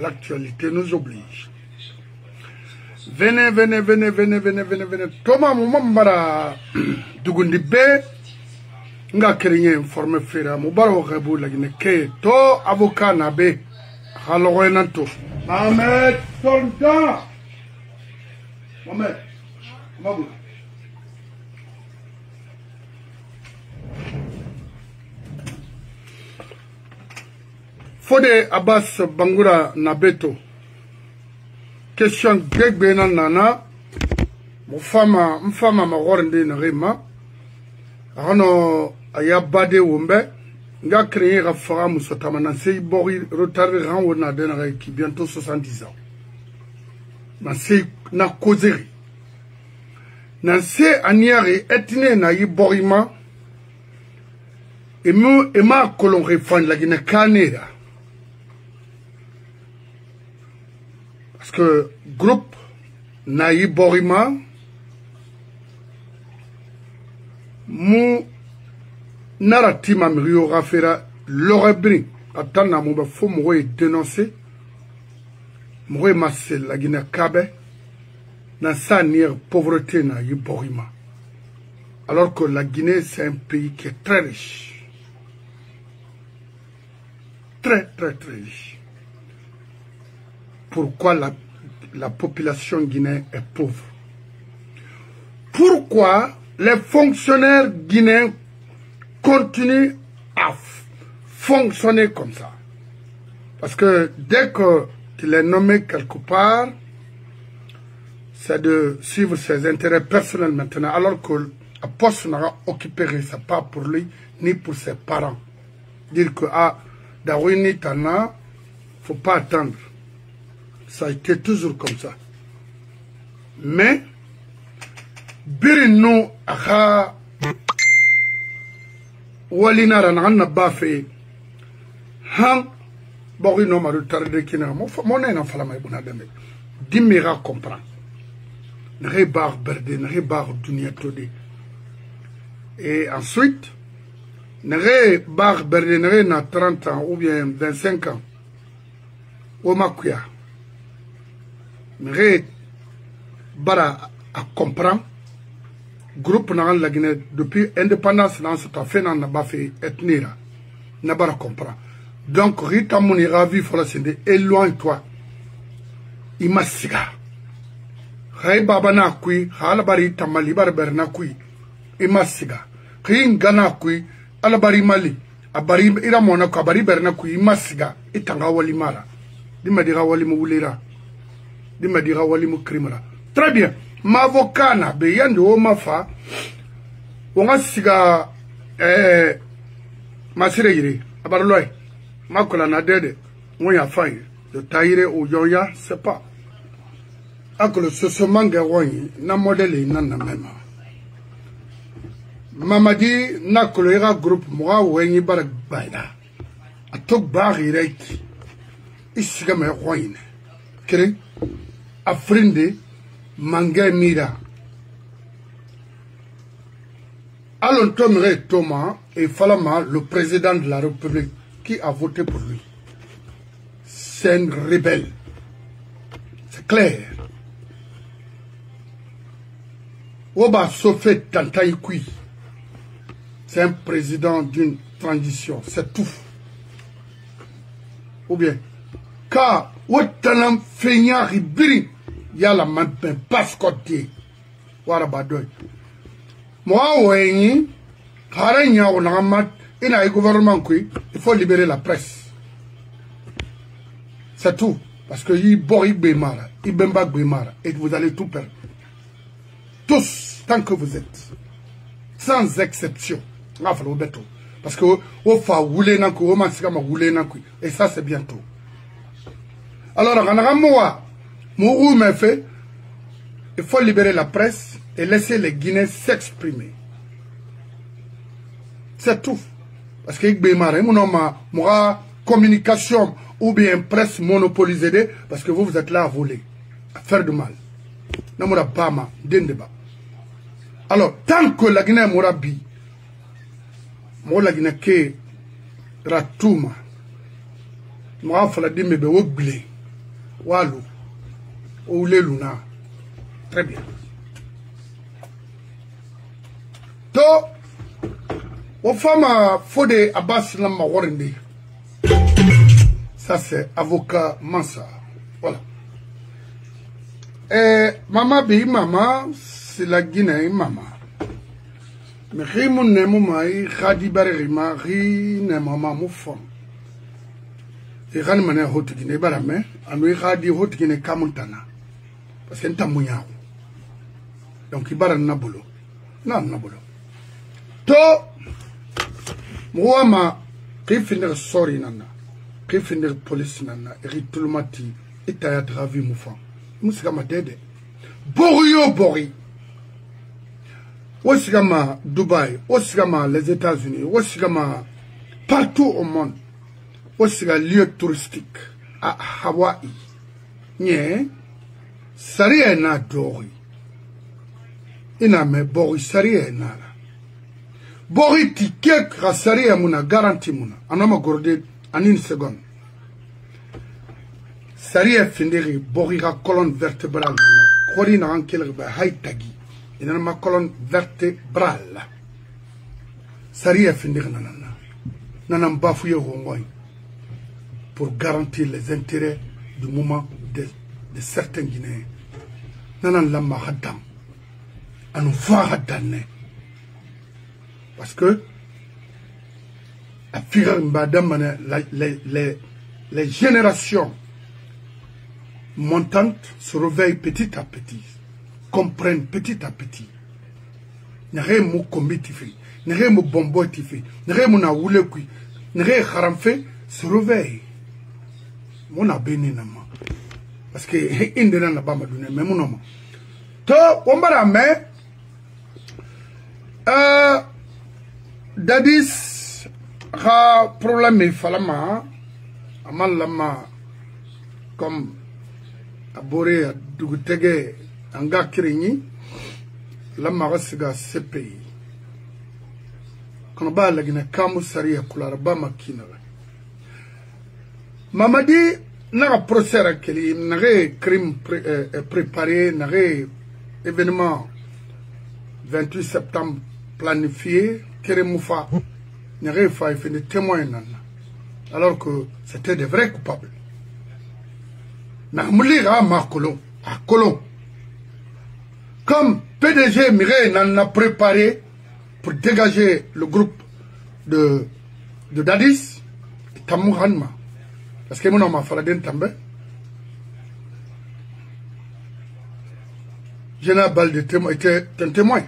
L'actualité nous oblige. Venez. Thomas Moumambara Dugundi B. Nga Kérinye informé Fera Moubaro Rebou Lagine Ke To avocat Nabe Halorenanto. Mohamed Tonda. Mohamed. Mabou. Fode Abbas Bangoura Nabeto. Question Gegbena Nana. Mfama Magorende Narima. Ano Ayabade Wumbe. Nga créé Rafara Moussotama Nansei Bori retardé Ranwona Denare qui bientôt 70 ans. Nansei na causeri. Nansei Aniari etine na Yiborima. Et ma colon refan la Guinée Canada. Parce que groupe Naï Borima mou naratima Mrio Rafera l'aurait attendre mon faut mourir dénoncer mourir masser la Guinée Kabe dans sa nière pauvreté Naï Borima. Alors que la Guinée c'est un pays qui est très riche. Très riche. Pourquoi la population guinéenne est pauvre? Pourquoi les fonctionnaires guinéens continuent à fonctionner comme ça? Parce que dès que tu les nommes quelque part, c'est de suivre ses intérêts personnels maintenant, alors que la poste n'a occupé ça pas pour lui ni pour ses parents. Dire que Darwini Tana, faut pas attendre. Ça a été toujours comme ça. Mais, Birino Aha Walinara n'a pas fait. Han Borino m'a retardé qui n'a pas fait la maïbounadame. Dimira comprend. N'aurait pas berdé, n'aurait pas dunia todé. Et ensuite, n'aurait pas berdé, n'aurait na 30 ans ou bien 25 ans. Au Makuya. N'aurait bara à comprendre. Groupe n'a la Guinée depuis indépendance dans ce fait n'a pas fait ethnira. N'a pas comprendre. Donc Rita Mounira vie forcément éloigne-toi. Imasiga. Ray baba na kui halabari tamali barberna kui. Imasiga. King gana kui alabari mali. Abari iramona ko abari berna kui imasiga itanga wali mara. Dimadira wali mulira. Dimadira wali mukrimara. Très bien. Mavokana be yande o mafa wonga siga masire yire abarloy makola na dede wonya fay de taire o yoya c'est pas akolo ce manga woni na modèle nan na même mamadi nakolo ira groupe moi woni barak bayda atok bari rek isiga me woni kere afrindi Mangé Mira. Alon Tomere Thomas et Falama, le président de la République, qui a voté pour lui. C'est un rebelle. C'est clair. Oba Sofé Tantaïkoui. C'est un président d'une transition. C'est tout. Ou bien, car Outanam Feigna Ribiri. Yala manpen pascoté warabadoy moi wayni haranya on mat ina le gouvernement il faut libérer la presse, c'est tout, parce que yi bori bemara ibemba bemara et vous allez tout perdre tous tant que vous êtes sans exception parce que au fa wulé nan ko mansika ma wulé nan ko et ça c'est bientôt. Alors on Mourou fait, il faut libérer la presse et laisser les Guinéens s'exprimer. C'est tout. Parce que ma communication ou bien presse monopolisée, parce que vous êtes là à voler, à faire du mal. Alors, tant que la Guinée moura bi, Mola Guinée Ratouma. Moi, fala di mebe wogle. Walu. Oule luna. Très bien. To, aux femmes, faut des abbas lama warende. Ça, c'est avocat Mansa. Voilà. Et maman bi maman, c'est la Guinée maman. Mais rien ne m'aille, Khadi Barima, rien ne m'aille fond. Et rien ne m'aille haute Guinée Barame, anu Khadi haute Guinée Kamontana. Parce que c'est un mouillard. Donc il barre nabolo. Non nabolo. To, moi ma, qui finir sorry nana, qui finir police nana, et tout le matin, et t'as travi moufant. Moussama dede. Borio Bori. Osigama Dubaï, Osigama les États-Unis, Osigama partout au monde. Osigama lieu touristique à Hawaï. Nye, Saria na Dori. Ina me Bori Saria na la. Bori ticket Saria muna garanti muna. Anoma gorde en une seconde. Saria findiri Borira colonne vertébrale. Kori na ankel ba haitagi. Il y a ma colonne vertébrale. Saria finir nanana. Nanam bafouye hongoy. Pour garantir les intérêts du moment de certains Guinéens. Nanan lama haddam. Anu fa haddane. Parce que, à figure mbadam, les générations montantes se réveillent petit à petit. Comprennent petit à petit. N'are mou kombi tifi, n'are mou bombo tifi, n'are mou na oule kui, n'are haramfe se réveille. Mon a béni nama. Parce que indena na bama dune, mais mon homme. To, wombara me, dadis, ha problème falama, amal lama, comme, abore a dugutege, Anga Kirini, la marasiga CPI. Quand on la Guinée, Kamu Saria Kularaba Makina. Mamadi n'a procès à Kelly, n'a crime préparé, n'a événement 28 septembre planifié, Keremoufa, n'a fait des témoins. Alors que c'était des vrais coupables. N'a moulira à Colomb, à Colomb. Comme PDG Mireille n'en a préparé pour dégager le groupe de Dadis, Tamouranma. Parce que mon nom a fallu tomber. Général Balde était un témoin.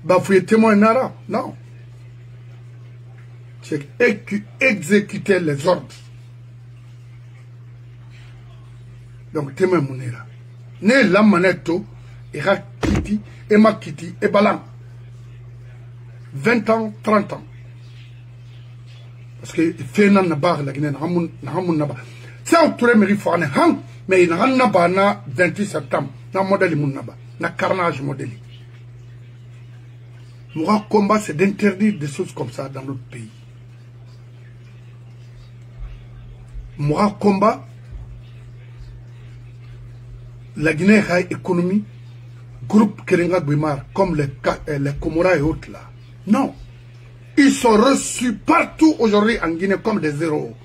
Bafouille témoin nara. Non. C'est exécuter les ordres. Donc témoin mounera. Ne la maneto, et Kiti, et Makiti, et Balan. 20 ans, 30 ans. Parce que Fénan Nabar, la Guinée, Nahamoun Nabar. C'est un tour de Rifouane, Ham, mais il n'a pas na 28 septembre, na modèle Mounaba, na carnage modèle. Mon combat, c'est d'interdire des choses comme ça dans notre pays. Mon combat, la Guinée a économie, groupe Keringa Guimar, comme les Comoras et autres là. Non. Ils sont reçus partout aujourd'hui en Guinée comme des héros.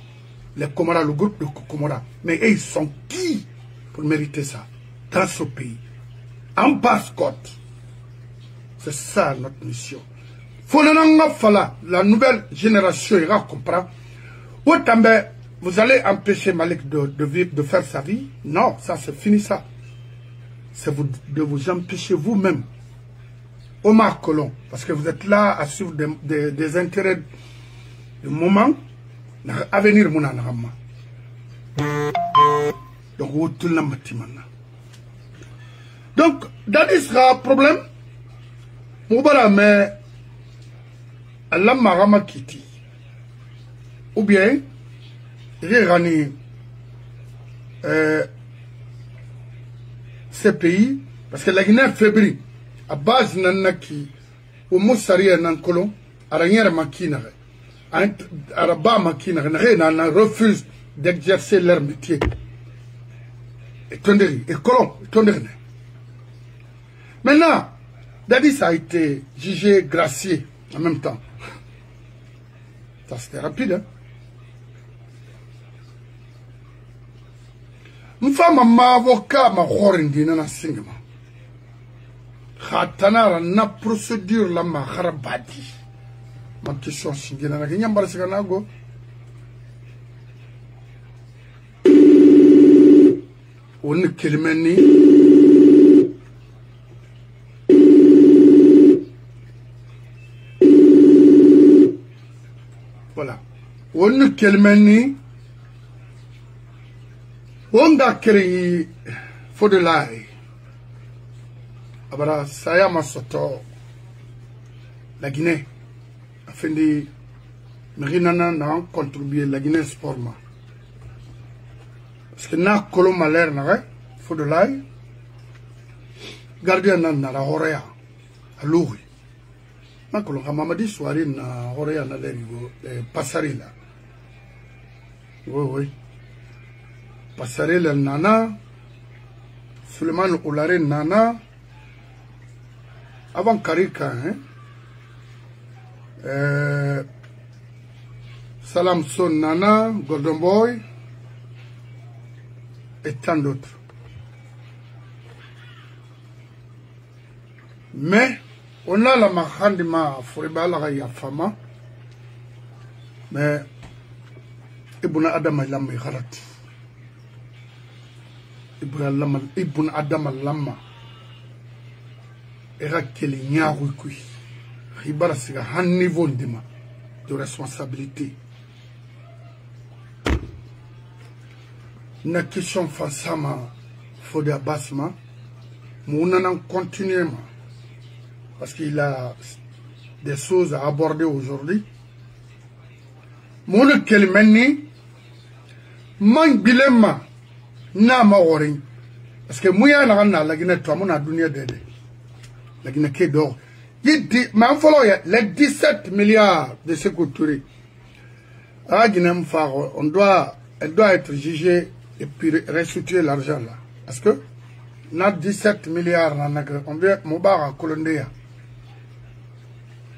Les Comoras, le groupe de Comoras. Mais ils sont qui pour mériter ça dans ce pays? En passe-côte. C'est ça notre mission. La nouvelle génération ira comprendre. Vous allez empêcher Malik de faire sa vie? Non, ça c'est fini ça. C'est de vous empêcher vous-même. Omar Colomb, parce que vous êtes là à suivre des intérêts du moment, à venir mon anama. Donc, vous tout le monde. Donc, Dadis sera problème. Moubara, mais Allah marama kiti. Ou bien, Rani ces pays, parce que la Guinée est fébrile. À base nanaki au Moussari nan kolon aranyere makina araba makina na refuse d'exercer leur métier et tonderi et kolon tonderi. Maintenant Dadis a été jugé gracié en même temps. Ça c'était rapide, hein? Une femme m'a avocat m'a horrendé dans la singma. Khatana na procédure la ma harabadi. Ma question singena na kenya mbara sigana go. On kelimeni. Voilà. On kelimeni. On a créé faux de l'ail. Abara saya masoto la Guinée afin de Mérinana n'a contribué la Guinée sport ma. Parce que na colon malheur n'a faux de l'ail. Gardien n'a la horéa à l'ouri. Na colon Hamamadi soirée na horéa na l'erigo passarilla. Oui. Passarilla nana. Suleiman Oulare nana. Avant Karika, Salam Son Nana, Golden Boy et tant d'autres. Mais on a la mahandima Fouribala Yafama, mais Ibn Adam Lama Harat. Ibn Adam Lama. Era quel nyarukui ribara siga un niveau de responsabilité. Na question face à ma faut de abassement, mon en continuellement parce qu'il a des choses à aborder aujourd'hui. Mon quel meni man bilema na ma orin parce que mouya na la Guinée toi mon a dunia dede. La Guinée qui dort. Il dit, mais il faut les 17 milliards de ce Touré. La Guinée, elle doit être jugée et puis restituer l'argent là. Parce que, on a 17 milliards, on vient Moubar à Colombia.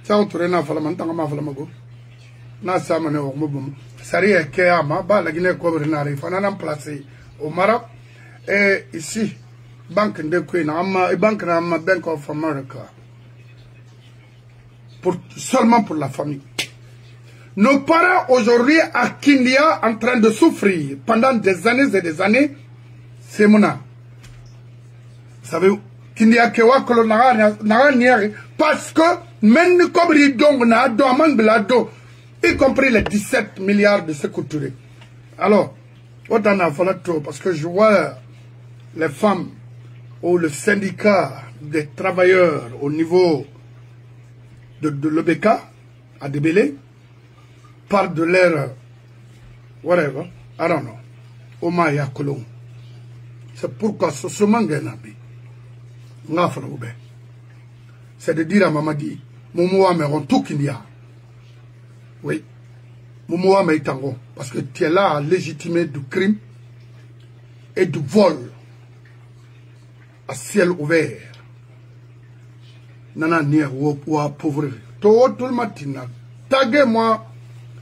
Ça, on tourne à Falamantanga Flamago. Na Samane au Moubum. Sari Kéama, la Guinée Cobrinari, il faut en placer au Maroc et ici. Banque de Queen, Banque Bank of America. Seulement pour la famille. Nos parents aujourd'hui à Kindia en train de souffrir pendant des années et des années, c'est mon âme. Vous savez, Kindia Kewa parce que même comme il y compris les 17 milliards de ce couture. Alors, autant a fallu trop parce que je vois les femmes ou le syndicat des travailleurs au niveau de l'OBK à Débélé parle de leur whatever, I don't know, Omaya Kolon. C'est pourquoi ce mangenabi, c'est de dire à Mamadi, Moumouame on tout qu'il y a. Oui, Moumouame est tango, parce que tu es là à légitimer du crime et du vol. À ciel ouvert. Nana nier ou pauvre. Tout le matin. Taguez-moi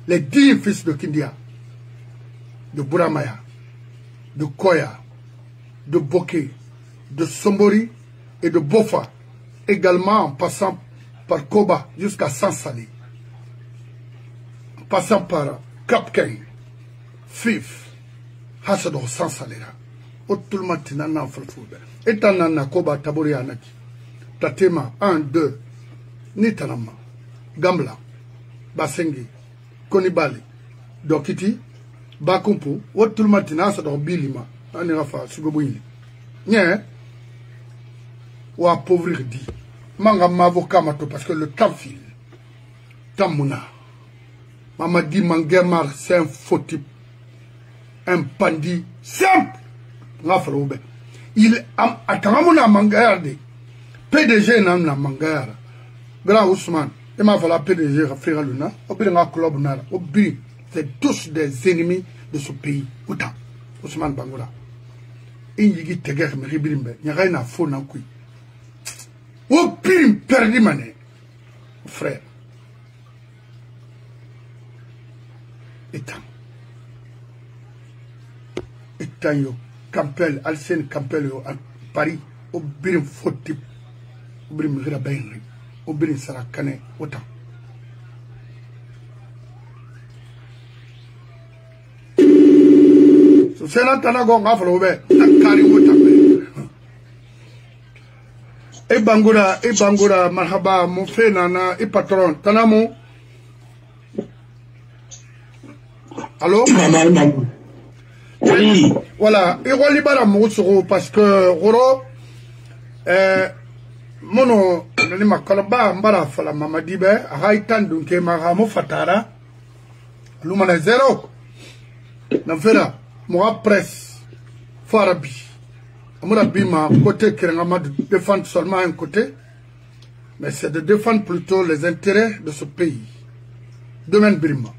les 10 fils de Kindia. De Buramaya. De Koya. De Boké. De Sombori. Et de Bofa. Également en passant par Koba jusqu'à Sansali. En passant par Kapken. Fif. Hassador Sansalera. Tout le matin. Nana Falfoube. Et tanana koba tabori anaki. Tatema 1, 2. Nitanama. Gambla. Basengi. Konibali. Dokiti. Bakumpu. Tout le matin, ça doit bilima. Anirafa, Sugobouini. Nye. Ou appauvrir dit. Manga m'avocat mato parce que le temps file. Tamouna. Maman dit Manguemar, c'est un faux type. Un bandit simple. Ngafaloube. Il a mangayar de PDG n'a mangayar Grand Ousmane, il m'a fallu appeler les Africains Luna, au but d'un club Nara, au but, c'est tous des ennemis de ce pays. Autant, Ousmane Bangoura. Il y a des gens qui ont il y a un faux nan kui. Au pire, perdu mané, frère. Étant yo, Campbell, Alcène Campbell yo, à Paris, au birim fautif, au birim Rabenri, au birim Sarakane, autant. C'est là que on a fait le Bangura, Mahaba, mon frère Nana, et patron, Tanamo. Allô? Oui. Voilà, et Rolibara Moussoro, parce que Roro, mono, ma colomba, mbara, fala mamadibe, Raitan, dunke, maramo, fatara, Lumana zéro. N'affaire, moi, presse, Farabi. Amourabi, ma côté, qui de défendre seulement un côté, mais c'est de défendre plutôt les intérêts de ce pays. Domaine Birma.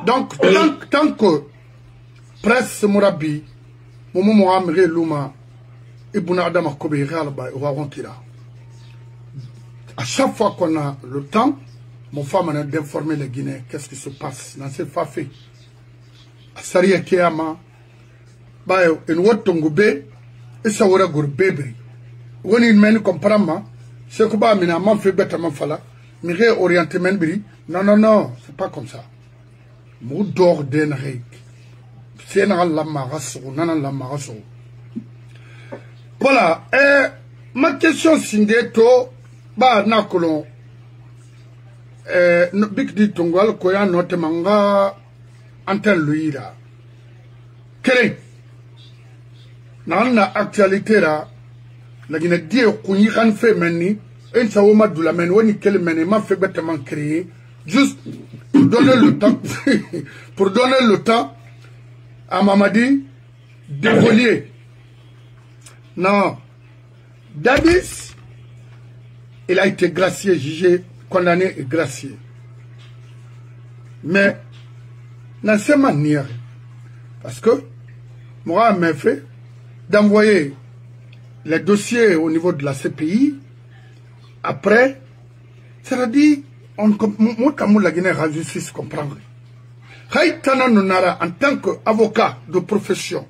Donc, tant que presse Mourabi, Momo Mohamed Luma, et Bounadama Kobe Realba, à chaque fois qu'on a le temps, mon femme a d'informer les Guinéens qu'est-ce qui se passe dans ces fafés. À Saria Kiama, Bayo, et Wotongobe, et Sawara Gourbebri. When il mène comprendre, c'est que bah, mina m'en fait bête à m'en fala, mais orienté menbri. Non, c'est pas comme ça. Moudor d'Enrique. C'est un lamarasso, nanan lamarasso. Voilà, ma question singeto, bah, nakolon. Big di Tongwal, Koya note manga, antel luira. Kere, na actualité là, la Guinée dit qu'on y a fait meni, un saoma de la menouani quel meni m'a fait bêtement créer, juste pour donner le temps, pour donner le temps à Mamadi d'évoluer. Non, Dadis, il a été gracié, jugé, condamné et gracié. Mais, dans cette manière, parce que, moi, m'a fait d'envoyer les dossiers au niveau de la CPI, après, c'est-à-dire, moi, comme la Guinée, la justice comprendre. Haïtana Nonara, en tant qu'avocat de profession,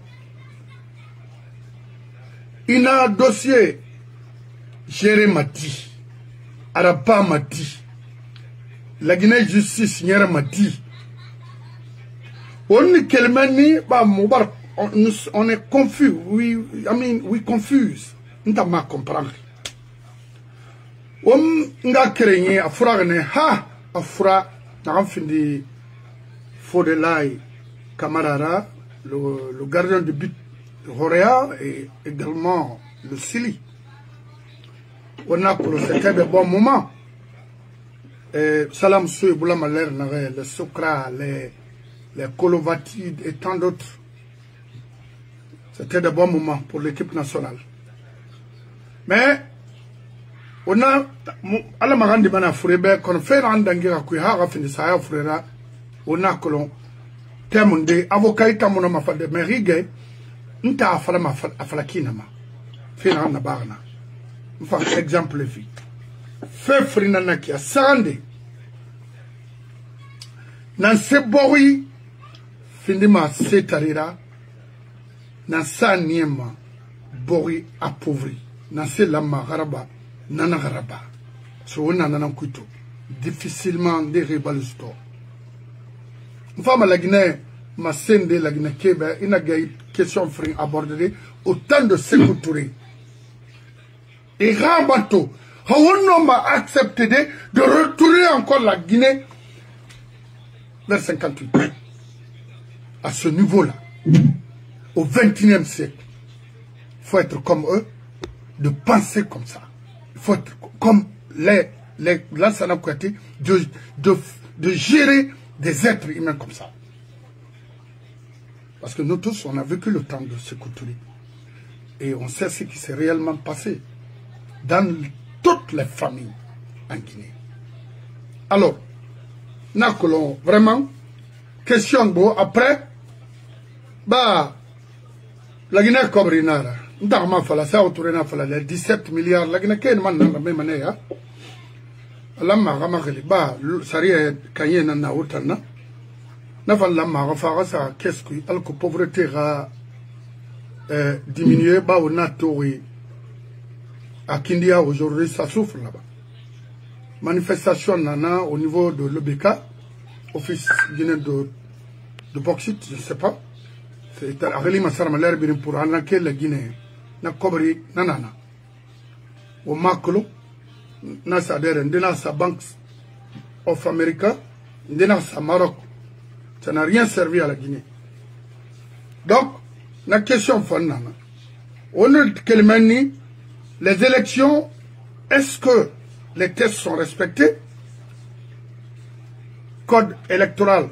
il a un dossier géré m'a dit, Araba m'a dit, la Guinée justice m'a dit, on est confus, we confuse, nous t'as comprendre. On a créé à Fura, n'a fini Faudelay Kamarara, le gardien de but de Horea et également le Sili. On a pour c'était de bons moments. Salam Sou Boulamaler, les Sokra, les Kolovatides et tant d'autres. C'était de bons moments pour l'équipe nationale. Mais, on a, à la marande de Manafurebe, qu'on fait un dangira qui a fini ça, frère, on a que l'on termine des avocats, mon ma fa de Merige, n'ta afala ma afalakinama. Fait un nabarna. Enfin, exemple, vie. Fait frinana qui a sandé. Nan se bori, findima se tarira, nan sa niema, bori appauvri, nan se lama garaba, nana garaba. So nanan kuito. Difficilement des ribalistors. Femme la Guinée, ma sende la Guinée Québec, il y a une question frère abordée autant de sécurité. Et Rambato, on a accepté de retourner encore la Guinée vers 58. À ce niveau-là, au XXIe siècle, il faut être comme eux, de penser comme ça. Il faut être comme l'ancien côté, de gérer des êtres humains comme ça. Parce que nous tous, on a vécu le temps de se couturer. Et on sait ce qui s'est réellement passé dans toutes les familles en Guinée. Alors, Nakolon, vraiment, question bon, après, bah, la Guinée Cobrinara, Ndama Fala, ça autour les 17 milliards, la Guinée, qu'est-ce que même année, hein? Lama Ramakeli, bah, Saria Kayen en Naoutana, Naval Lama Rafarasa, qu'est-ce que, alors que pauvreté a diminué, bah, on a touré à Kindia aujourd'hui, ça souffre là-bas. Manifestation nana au niveau de l'OBK, office guinéen de bauxite, je ne sais pas. C'est à Relima Saramaler pour arnaquer la Guinée. Na Kobri, nanana. Au Makolo, na sa dere, ndena sa Banks of America, ndena sa Maroc. Ça n'a rien servi à la Guinée. Donc, la question fondana. On a quel les élections, est-ce que les tests sont respectés? Code électoral,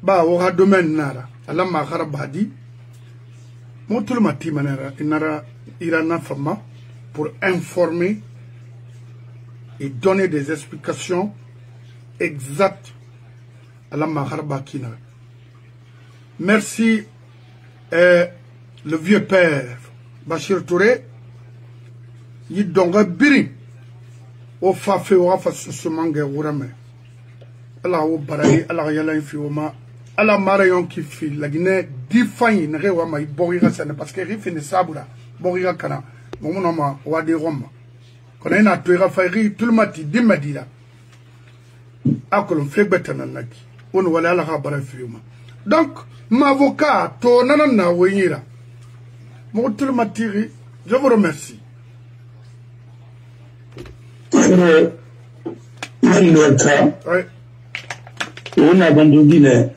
bah, aura domaine nara. Allah m'a harabadi. Mon tout le matin, il n'aura irana fama pour informer et donner des explications exactes. Allah m'a harabaki nara. Merci, le vieux père Bachir Touré. Il donne biri. Au fafe au afa susumanga urame. Allah au barayi, Allah yala infioma. Allah marayon qui fit la Guinée difagne ne rewama i borira sene parce que rifi ne sabura borira kana momunoma wadi Roma. Kona ina tuira fairi tout le mati dimadira. Akolon febetana naki. On wala Allah barafioma. Donc mon avocat to nanana wenyira. Mon tout le matiri, je vous remercie. On a abandonné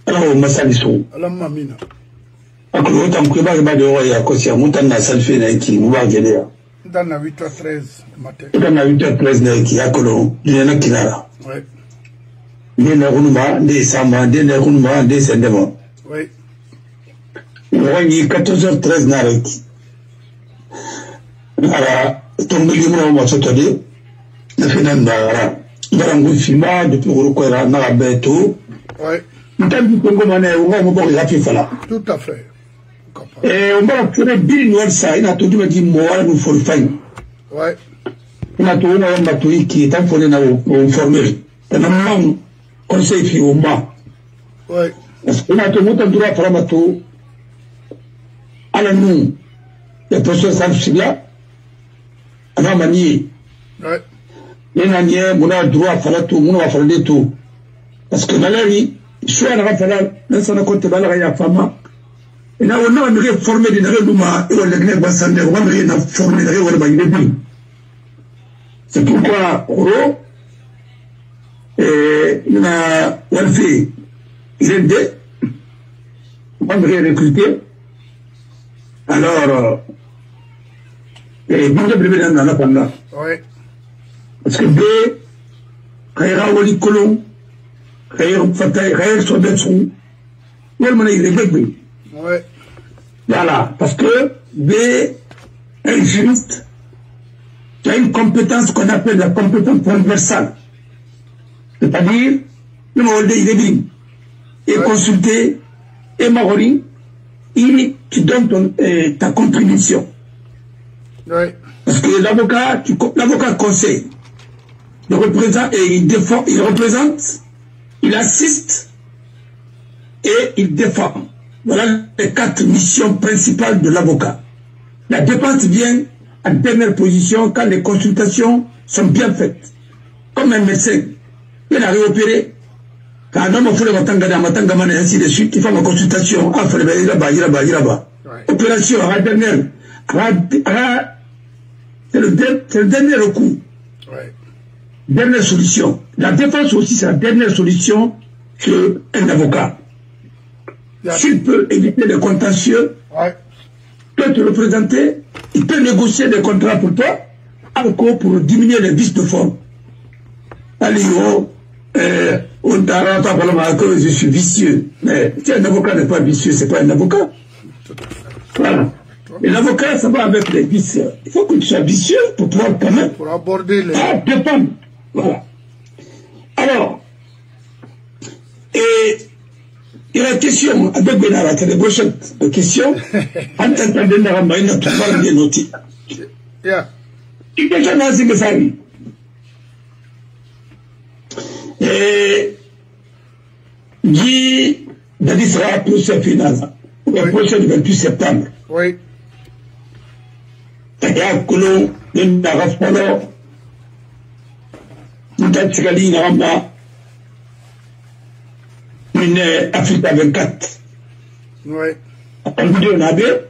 alors Massaliso. Allah mamina. Encore autant que Bagba de Roya, Kosia, Montana Salfena qui m'a gagné. Dans la 8h13 matin. Dans la 8h13 qui a colon, il y en a qui l'a. Oui. Des Nerunuma, des Sama, des Nerunuma, des Sendema. Oui. Il y a 14h13 Narek. Alors, ton milieu m'a sauté. Le phénomène d'Arangou Fima, depuis Urukwera, Narabeto. Oui. Tout à fait. Et on va faire Bill Noël ça, il a tout dit moi nous faut le faire. Ouais. Il a tout un bateau qui est informé au formé. Et normalement conseil fi au ma. Ouais. Parce qu'on a tout le droit à faire un bateau. À la nous, les personnes savent là. À la manière. Ouais. Les manières, on a le droit à faire tout, on va faire des tout. Parce que dans la vie, soit à la fin, là, ça n'a compté pas la femme. Et là, on a formé des Néréluma, et on a formé des Néréluma. C'est pourquoi, Oro, il a fait, il est deux, on va recruter. Alors, et bon, je vais dans la pendant. Oui. Parce que B, Kaira Wali Kolon, Kaira Fatay, Kaira Sobetsu, il est bébé. Oui. Voilà, parce que B est juriste, qui a une compétence qu'on appelle la compétence transversale. C'est-à-dire, il est consulté, et Mahori, tu donnes ta contribution. Oui. Parce que l'avocat conseille, il représente et il défend, il représente, il assiste et il défend. Voilà les 4 missions principales de l'avocat. La défense vient en dernière position quand les consultations sont bien faites. Comme un médecin, il a réopéré. Quand un homme fait le matangama et ainsi de suite, il fait ma consultation. Ah, il fait là-bas. Opération à la dernière. C'est le dernier recours. Ouais. Dernière solution. La défense aussi, c'est la dernière solution qu'un avocat. S'il peut éviter les contentieux, ouais, peut te représenter, il peut négocier des contrats pour toi, encore pour diminuer les vices de forme. Allez, on t'arrête pas que je suis vicieux. Mais si un avocat n'est pas vicieux, c'est pas un avocat. Voilà. Mais l'avocat, ça va avec les vices. Il faut que tu sois vicieux pour pouvoir quand même... Pour aborder les... Ah, dépendre. Voilà. Alors, et il y a la question, avec Benara, c'est les prochaines questions. En t'entendant, il y a tout le monde bien noté. Yeah. Il y a déjà Nazi Messari. Et Guy Dadi sera procès final. Le procès du 28 septembre. Oui. Il y a Koulou, il y a Rafpalo, il y a Tsikali, il y a Ramba, il y a Africa 24. Oui. En vidéo, Nabe,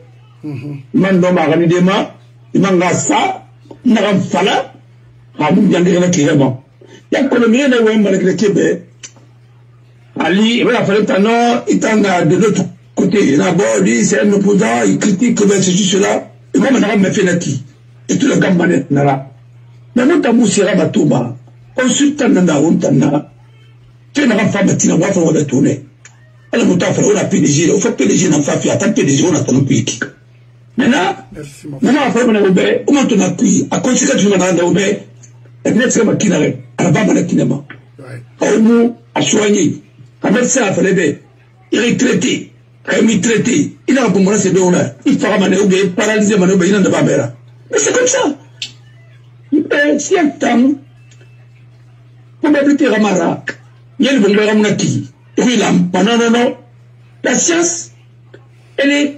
Mandoma Ranidema, Mangasa, Naram Fala, Ramou Yandere Kirema. Il y a Colombien de Wemba avec le Québec. Ali, il va falloir que il t'en de l'autre côté. D'abord, lui, c'est un opposant, il critique ceci, cela. Et moi, je me fais nati. Et tout le gars manette nara. Mais moi, t'as sera Batouba. Consultant Nanda, on t'en a. Tu n'as pas fait matina, on va faire tourner. Alors, on a PDG, on fait PDG, on a fait attends PDG, on a ton pique. Maintenant, maintenant, après, on a obéi, on a ton appui. À conséquence, on a obéi. Et bien, c'est ma kinare. À la bas, on a kinama. Au mot, à soigner. Un médecin a fait les il est traité. Quand il traité, il a commencé ses deux là. Il fera manœuvrer, paralyser manœuvrer, il n'en a pas mer. Mais c'est comme ça. Si un temps, probabilité Ramara, il y a le bon Ramonaki. Oui, là, non. La science, elle est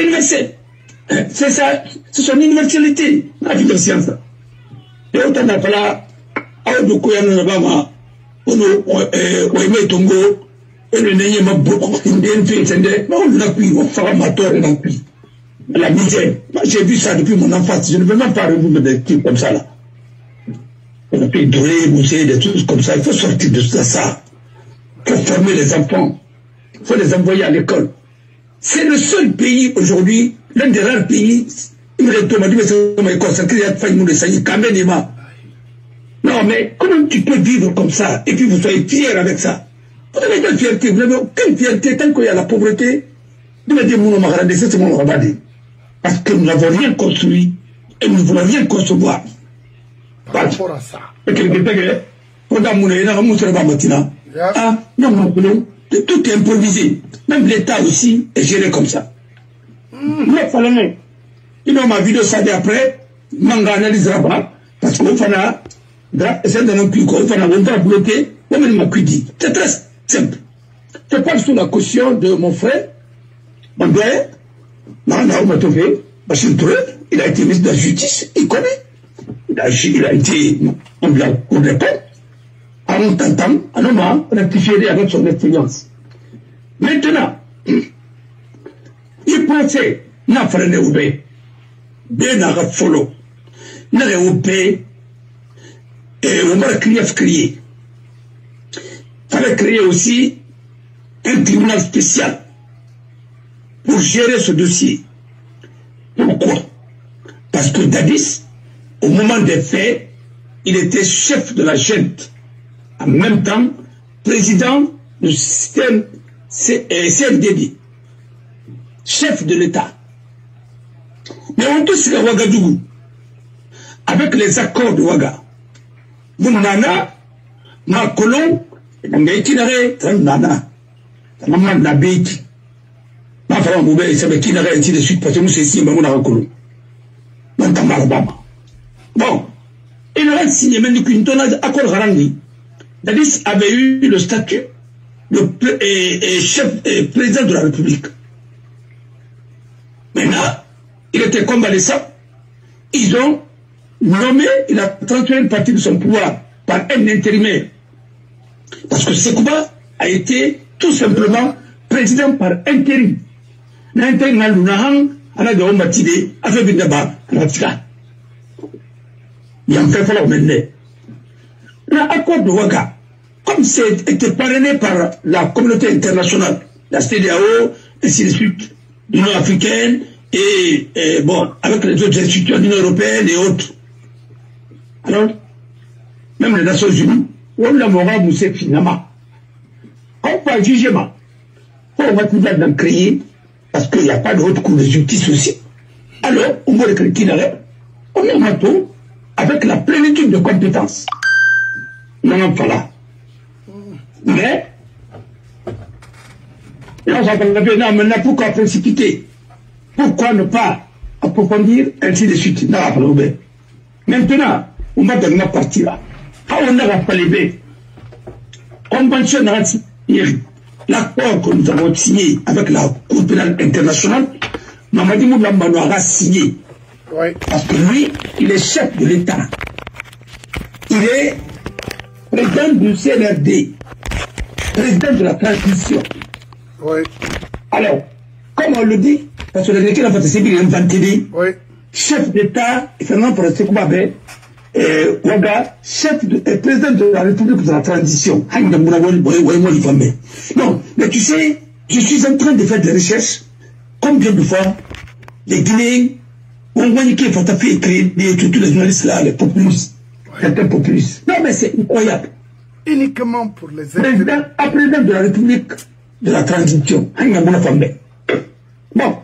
universelle. C'est ça, c'est son universalité, la vie de science. Et autant n'a pas là, à de quoi il y en a pas. On aimait Tongo, et le nez m'a beaucoup fait, on l'a pris, on fera ma tort et l'a pris. La misère. J'ai vu ça depuis mon enfance. Je ne veux même pas revenir des trucs comme ça là. On a pu douler, mousser, des trucs comme ça. Il faut sortir de ça. Il faut former les enfants. Il faut les envoyer à l'école. C'est le seul pays aujourd'hui, l'un des rares pays, il m'a dit, mais c'est comme école, ça crée à nous de ça, il quand non, mais comment tu peux vivre comme ça et puis vous soyez fiers avec ça? Vous n'avez pas de fierté, vous n'avez aucune fierté tant qu'il y a la pauvreté. Vous m'avez dit, c'est mon rabadi. Parce que nous n'avons rien construit et nous ne voulons rien concevoir. Par rapport à ça. Tout est improvisé. Même l'État aussi est géré comme ça. Mais fallait. Il m'a vu de ça après, manga analyse là-bas, parce qu'on fait là. C'est dans un puits, on va bloquer, on m'a dit. C'est très simple. Je parle sous la caution de mon frère, mon père, il a été ministre de la justice, il connaît. Il a été, on lui a compte. À mon temps, on a rectifié avec son expérience. Maintenant, il pensait, n'a pas le oubé, bien n'a pas follow, n'a pas oubé. Et on va créer. Il fallait créer aussi un tribunal spécial pour gérer ce dossier. Pourquoi? Parce que Dadis, au moment des faits, il était chef de la junte. En même temps, président du système CNDD. Chef de l'État. Mais on peut se faire Ouagadougou. Avec les accords de Ouaga. Nana, ma colon, n'a itinéré, nana, maman n'a béti. Ma femme pouvait savoir qui n'a été de suite parce que nous c'est ici, mais on a reconnu. Bon, il a signé même qu'une tonne d'accord Harandi. Dadis avait eu le statut de chef président de la République. Maintenant, il était convalescent. Ils ont nommé, il a transféré une partie de son pouvoir par un intérimaire. Parce que Sekouba a été tout simplement président par intérim. L'intérim a l'unahan, a la gaon matide, a fait bindaba, a la tika. Il y a un fait falloir maintenant. L'accord de Ouaga, comme c'était parrainé par la communauté internationale, la CEDEAO, ainsi de suite, l'Union africaine, et bon, avec les autres institutions de l'Union européenne et autres. Alors, même les Nations Unies, on l'a moral Moussé finalement. On peut jugement. On va tout d'en créer, parce qu'il n'y a pas de haute cour de justice aussi. Alors, on voit le Kinare, on est matou avec la plénitude de compétences. Non, pas là. Mais, là, ça va bien, non, maintenant, pourquoi précipiter? Pourquoi ne pas approfondir, ainsi de suite? Non, maintenant, on va donner la partie là. Quand on a rappelé, convention l'accord que nous avons signé avec la Cour pénale internationale, Mamadi Moulambano a signé. Oui. Parce que lui, il est chef de l'État. Il est président du CNRD, président de la transition. Oui. Alors, comme on le dit, parce que le Gréquin a fait c'est bien inventé, oui. Chef d'État, Fernand Prosekoubabe, Ouaga, président de la République de la transition. Non, mais tu sais, je suis en train de faire des recherches. Combien de fois les Guinéens ont voulu qu'il faut écrire tous les journalistes là, les populistes, certains populistes. Non, mais c'est incroyable. Uniquement pour les président de la République de la transition. Bon,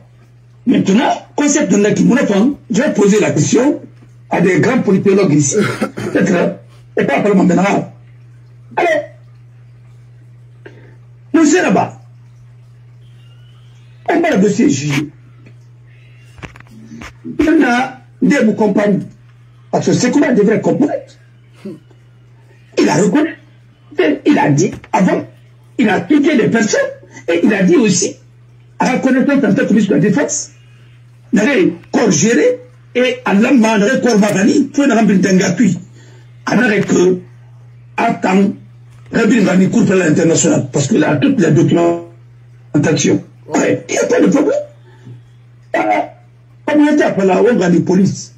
maintenant, concept de je vais poser la question à des grands politologues ici. Peut-être, et pas parlement maintenant. Alors, nous sommes là-bas. On va le dossier juger. Maintenant, vous comprenez. Parce que c'est comment devrait comprendre. Il a reconnu. Il a dit avant, il a tué des personnes. Et il a dit aussi, à reconnaître en tant que ministre de la Défense, d'aller corps géré. Et à l'amman, d'aller corps magani, il faut remplir d'un gratuit. Alors que, attends, remplir une cour pénale internationale. Parce qu'il a toutes les documentations. Ouais, il n'y a pas de problème. Comme on était appelé la Ouaga police,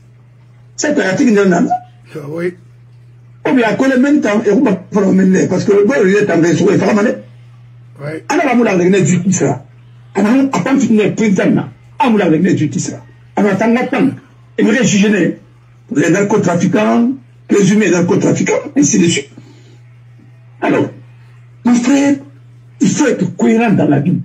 c'est un article de Nana. Oui. On vient à coller même temps et on va faire le mener parce que bon, il est en réseau et faire mané. Oui. Alors, on va la justice là. Alors, à part une président là, on va la justice là. Alors, attends, et nous juger les narcotrafiquants, les humains narcotrafiquants, ainsi de suite. Alors, mon frère, il faut être cohérent dans la vie.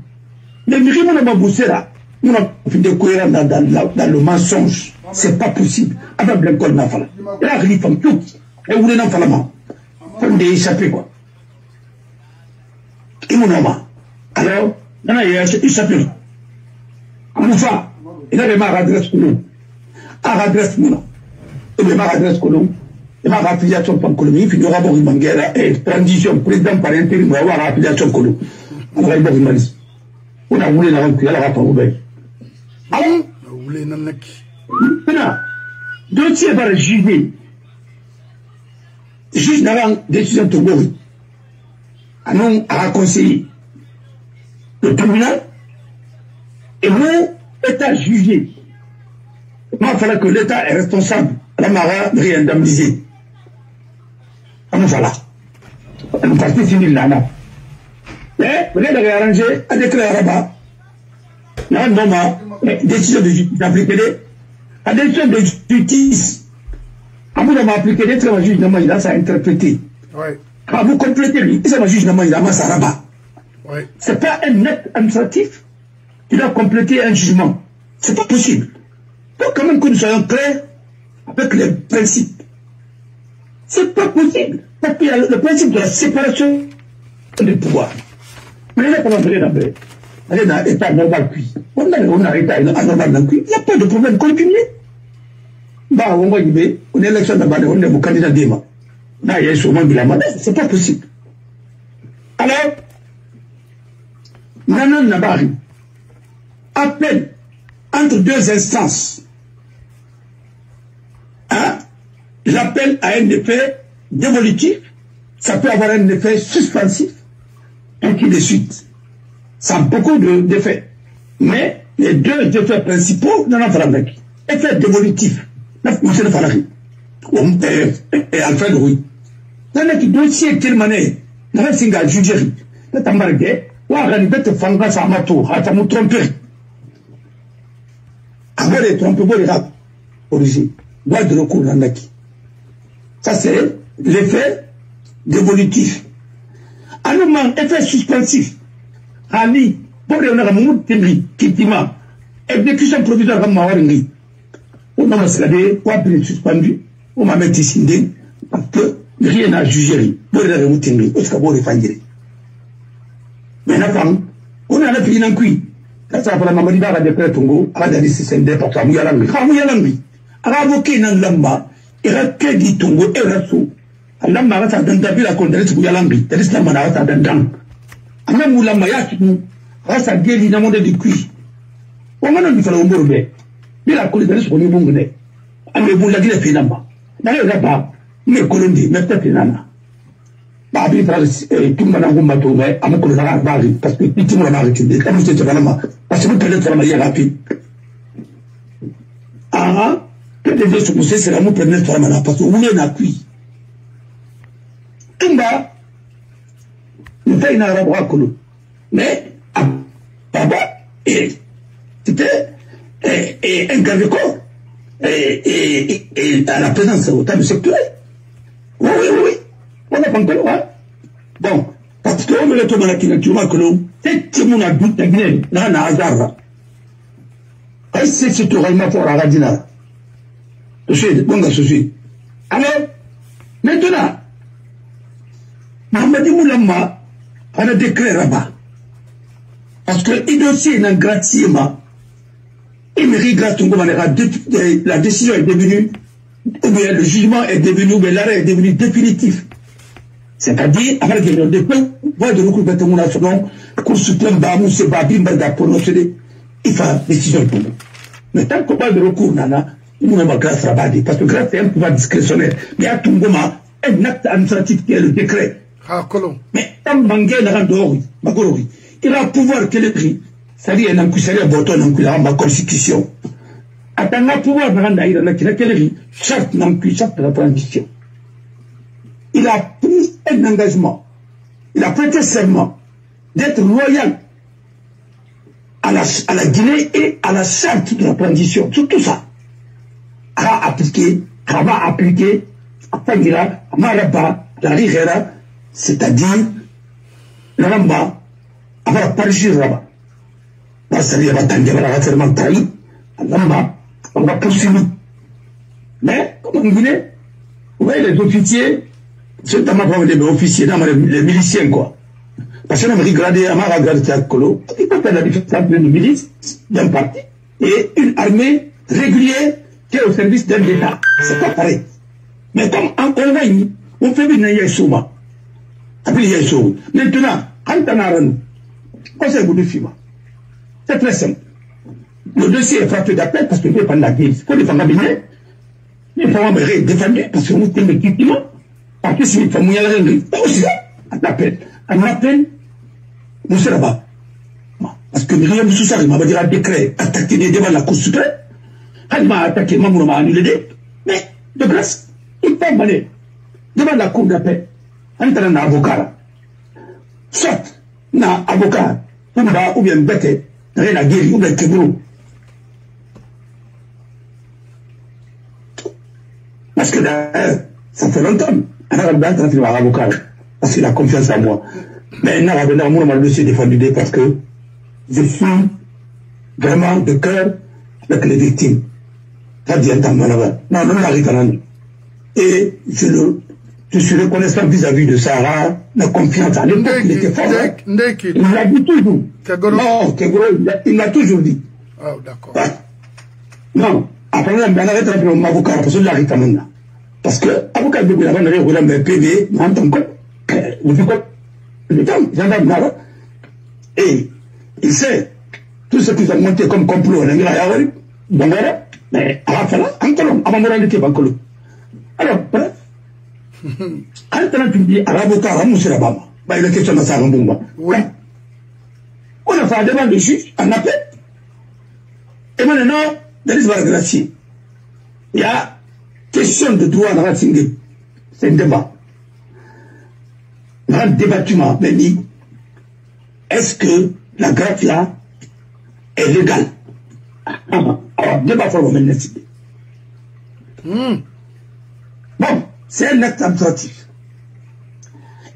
Les mérites, on a bossé là. On a fait des cohérents dans le mensonge. C'est pas possible. Avec l'école n'a pas. Et là, il faut tout. Et vous n'en faites pas. Il faut échapper quoi. Et mon homme. Alors, il a échappé. Enfin, il a des marres adresses pour nous. Adresse mon nom. Il a des adresses pour nous. Il a affiliation pour l'économie. Il y aura bon Mangera et transition président par intérim. Il va avoir affiliation pour nous. Alors, il va vous demander. On a voulu la remplir, elle a pas ouvert. Alors, maintenant, dossier va le juger. Juge n'a pas décision de mourir. On a conseillé le tribunal et nous, l'État jugé. Moi, il fallait que l'État est responsable. La Mara réindemnisée. Alors voilà. Une partie civile là. Mais, vous l'avez arrangé à déclarer là-bas. Là, non, décision de justice appliquée. La décision de justice, à vous d'avoir appliqué des travaux juge il a ça interprété. Quand vous complétez lui, ça va juge il a ça là-bas. C'est pas un acte administratif qui doit compléter un jugement. C'est pas possible. Donc, quand même que nous soyons clairs avec les principes. C'est pas possible. Parce qu'il y a le principe de la séparation des pouvoirs. Mais là, pendant que d'abord, on est dans l'état normal cuit. On a l'état anormal dans cuit. Il n'y a pas de problème. Continuez. Bah, on va y aller. On est élection d'abord, on est au candidat d'Ema. Là, il y a sûrement de la manette. C'est pas possible. Alors, Nanan Nabari appelle entre deux instances. Hein? L'appel a un effet dévolutif. Ça peut avoir un effet suspensif. Ainsi de suite. Ça a beaucoup d'effets. Mais les deux effets principaux, non, avec. Effet dévolutif. Monsieur le Falari. Et Alfred Rouy. Dans le dossier Kilmané, dans le single jugerie, le Tambargué, ou à la bête Fanga Samato, à Tamou tromper. Avoir les trompes, les rap, origine. Droit de recours dans l'acquis. Ça, c'est l'effet dévolutif. Alors, effet suspensif. Ali, pour les gens qui ont exécution provisoire comme Mawaringi. on m'a escadé, on m'a suspendu, on m'a mis ici, parce que rien n'a jugé. Bon, il a remonté, on s'est refangé. Maintenant, on a pris un coup. Quand ça va la maman d'Ara de Pretongo, à la décision de Papa Mouyalangi. Mouyalangi. À avoquer dans l'amba, il a crédit Tongo et Rassou. À l'amba, à la condamnation Mouyalangi, c'est l'islam à la dandang. À même Moulamba Yakinou, à sa guéri dans le monde du cuit. On m'a dit qu'il fallait au Bourbe. Mais la condamnation pour les Bongone. À mes boulagis les Finamba. D'ailleurs, là-bas, mes colonies, mes têtes nana. Babi Pras, tout le monde a un bateau, mais à mon collègue Bari, parce que tout le monde a reculé. Comme c'est vraiment, parce que vous pouvez travailler rapide. Ah, que les deux sont poussés, c'est la mot premier travail, parce que vous voulez un appui. Tumba, nous faisons un arabe à Kolo. Mais, Baba, c'était un garde-corps, et à la présence au temps du secteur. Oui. On a pas encore, hein? Bon, parce qu'on me le tombe à la Kinatura que l'on, c'est que mon adulte à Guinée, là, n'a hasard. Et c'est ce que l'on fort à Radina. Je suis, bon, je suis. Alors, maintenant, Mohamed Moulama a un décret là-bas. Parce que le dossier est un gratte-ciel. Il me regarde, la décision est devenue, ou bien le jugement est devenu, ou bien l'arrêt est devenu définitif. C'est-à-dire, avec les gens de peu, voient de recours de mon nation, qu'on soutient Bamou, c'est Babim, Barda, prononcé, il faut décision pour nous. Mais tant qu'on parle de recours, Nana, il nous a grâce à Badi, parce que grâce c'est un pouvoir discrétionnaire. Mais à Tungoma, un acte administratif qui est le décret. Mais tant Bangé n'a rien dehors, Magorori, il a un pouvoir qui est le prix. C'est-à-dire, il y a un coup, c'est un bouton, un coup, il a ma constitution. Attends, un pouvoir n'a rien d'ailleurs, il a quel prix, charte n'a plus, charte de la transition. Il a pris un engagement, il a prêté serment d'être loyal à la Guinée et à la charte de la transition. Sur tout ça, a appliqué, va appliquer, à Pangira, à Maraba, la Rigera, c'est-à-dire le Ramba, à la Parjir Raba. C'est-à-dire, à la serment trahi, à Ramba, on va poursuivre. Mais, comme en Guinée, vous voyez les officiers, c'est notamment pour les officiers, les miliciens, quoi. Parce qu'on a regardé, on a regardé à Kolo, il peut faire la différence entre une milice d'un parti et une armée régulière qui est au service d'un État. C'est pas pareil. Mais comme en Convagne, on fait bien Yaïsouma. Après Yaïsouma. Maintenant, quand on a rendu, on s'est voulu filmer. C'est très simple. Le dossier est frappé d'appel parce que je ne vais pas la guerre. Il faut défendre la Guinée. Il faut me défendre parce que nous sommes légitimement. Parce que si nous sommes aussi ça, un appel, nous sommes là-bas. Parce que Myriam Soussar, il m'a dit un décret attaqué devant la Cour suprême. Il m'a attaqué, moi, on m'a annulé. Mais, de grâce, il peut aller devant la Cour d'appel. En tant qu'avocat. Soit, un avocat, ou bien bête, rien à guérir, ou bien Kébro. Parce que ça fait longtemps. Un avocat, parce qu'il a confiance en moi. Mais un arabe, moi, je me suis défendu parce que je suis vraiment de cœur avec les victimes. Ça dit un temps, non, et je suis reconnaissant vis-à-vis de Sarah, la confiance. À l'époque, il était fort. Il l'a dit toujours. Non, il l'a toujours dit. Ah, d'accord. Non, après, on a arrêté mon avocat, parce que l'arrêté maintenant. Parce que l'avocat de Goulamant n'avait pas de PV, mais en tant que le temps, gendarme là, et il sait tout ce qu'ils ont monté comme complot, on a mis la Yawari, Bangara, mais à la fin, encore, à ma moralité, Bankolo. Alors, bref, quand tu dis à l'avocat, à Moussa Bama, il est question de ça, oui. On a fait la demande de juge, en appel, et maintenant, dans les gracier. Il y a question de droit dans la Singé. C'est un débat. Dans le débattement, est-ce que la grâce là est légale? Alors, débat pour le décider. Bon, c'est un acte administratif.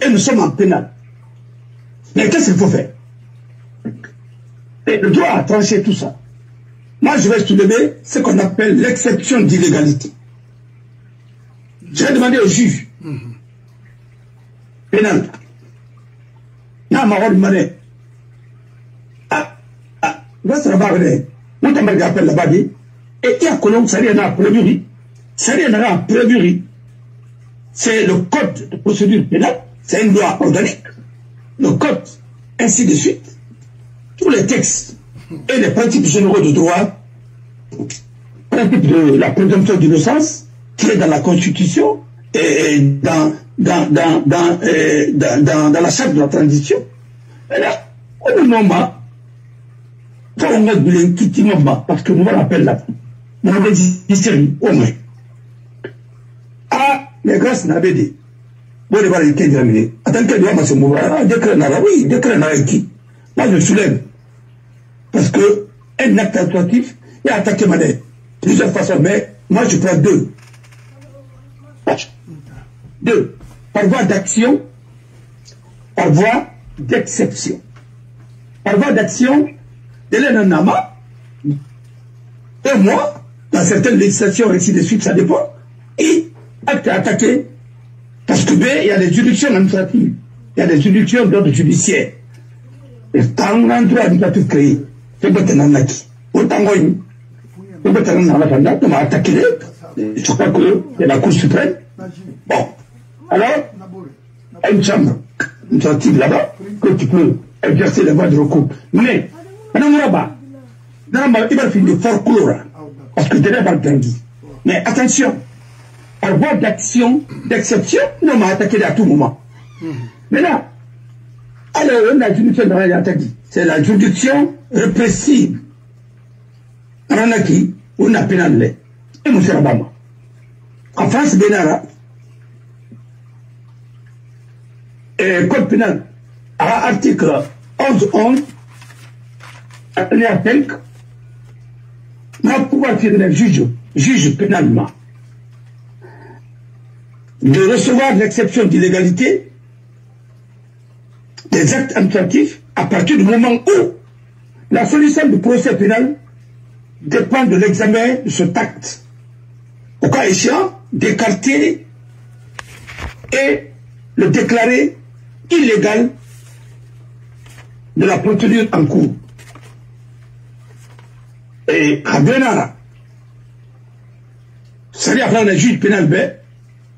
Et nous sommes en pénal. Mais qu'est-ce qu'il faut faire? Et le droit a tranché tout ça. Moi, je vais soulever ce qu'on appelle l'exception d'illégalité. J'ai demandé au juge pénal. N'a marre de mané. Va se rabattre. Où t'as mal appel là-bas dit. Et il y a colon, ça rien à prévu. Ça rien à prévu. C'est le code de procédure pénale. C'est une loi organique. Le code, ainsi de suite. Tous les textes et les principes généraux de droit, principe de la présomption d'innocence, qui est dans la Constitution et dans la charte de la transition. Et là, au moment, on a de l'inquiétude, parce que nous on l'appelle là, nous avons dit, au moins. Ah, les grâces n'avaient dit, bon, les balles étaient examinées. Attends, quel doit se mouvoir? Décret n'a oui, décret n'a qui. Là, je soulève. Parce que un acte administratif, il a attaqué ma dette. Plusieurs façons, mais moi je prends deux. Deux. Par voie d'action, par voie d'exception. Par voie d'action, Hélène Nama, et moi, dans certaines législations, ainsi de suite, ça dépend, et acte attaqué, parce que il y a des juridictions administratives, il y a des juridictions d'ordre judiciaire. Et tant un droit administratif créé, c'est que tu as qui. Autant que tu as attaqué, je crois que c'est la Cour suprême. Bon, alors, il y a une chambre administrative là-bas, que tu peux exercer les voies de recours. Mais, il va finir fort court, parce que tu n'es pas entendu. Mais attention, par voie d'action, d'exception, nous m'a attaqué à tout moment. Maintenant, alors, la juridiction de la c'est la juridiction répressive. On a qui, on a pénal. Et M. Rabama. En France, Benara, code pénal, à article 11.11, alinéa 5, n'a pouvoir tirer le juge pénalement de recevoir l'exception d'illégalité des actes administratifs à partir du moment où la solution du procès pénal dépend de l'examen de cet acte. Au cas échéant, d'écarter et le déclarer illégal de la procédure en cours. Et à Benara, c'est-à-dire que le juge pénal,